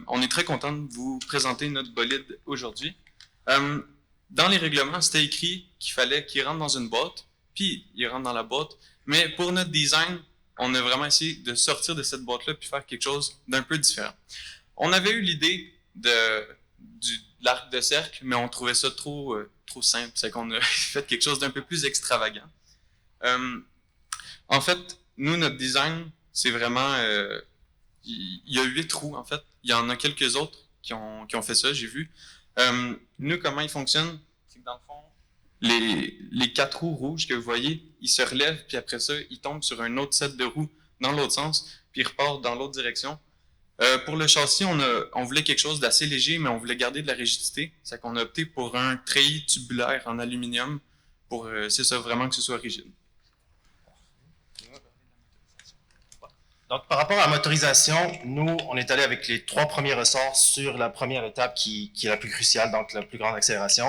On est très content de vous présenter notre bolide aujourd'hui. Dans les règlements, c'était écrit qu'il fallait qu'il rentre dans une boîte, puis il rentre dans la boîte. Mais pour notre design, on a vraiment essayé de sortir de cette boîte-là puis faire quelque chose d'un peu différent. On avait eu l'idée de l'arc de cercle, mais on trouvait ça trop simple. C'est qu'on a fait quelque chose d'un peu plus extravagant. En fait, nous, notre design, c'est vraiment... il y a 8 roues, en fait. Il y en a quelques autres qui ont fait ça, j'ai vu. Nous, comment il fonctionne, c'est que dans le fond, les 4 roues rouges que vous voyez, ils se relèvent, puis après ça, ils tombent sur un autre set de roues dans l'autre sens, puis ils repartent dans l'autre direction. Pour le châssis, on voulait quelque chose d'assez léger, mais on voulait garder de la rigidité. C'est qu'on a opté pour un treillis tubulaire en aluminium pour, c'est ça, vraiment que ce soit rigide. Donc, par rapport à la motorisation, nous, on est allé avec les 3 premiers ressorts sur la première étape qui est la plus cruciale, donc la plus grande accélération.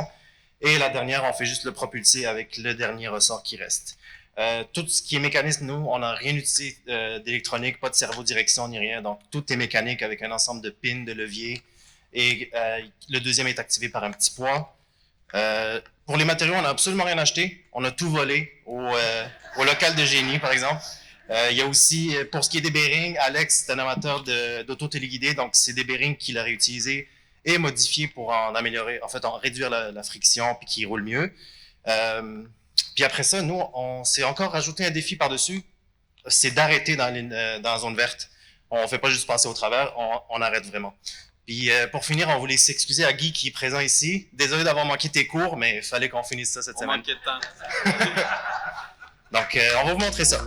Et la dernière, on fait juste le propulser avec le dernier ressort qui reste. Tout ce qui est mécanisme, nous, on n'a rien utilisé d'électronique, pas de servo-direction ni rien. Donc, tout est mécanique avec un ensemble de pins, de leviers. Et le deuxième est activé par un petit poids. Pour les matériaux, on n'a absolument rien acheté. On a tout volé au local de génie, par exemple. Il y a aussi, pour ce qui est des bearings, Alex est un amateur d'auto-téléguidé, donc c'est des bearings qu'il a réutilisés et modifiés pour en améliorer, en fait, en réduire la friction puis qu'ils roulent mieux. Puis après ça, nous, on s'est encore rajouté un défi par-dessus, c'est d'arrêter dans la zone verte. On ne fait pas juste passer au travers, on arrête vraiment. Puis pour finir, on voulait s'excuser à Guy qui est présent ici. Désolé d'avoir manqué tes cours, mais il fallait qu'on finisse ça cette semaine. On manquait de temps. Donc, on va vous montrer ça.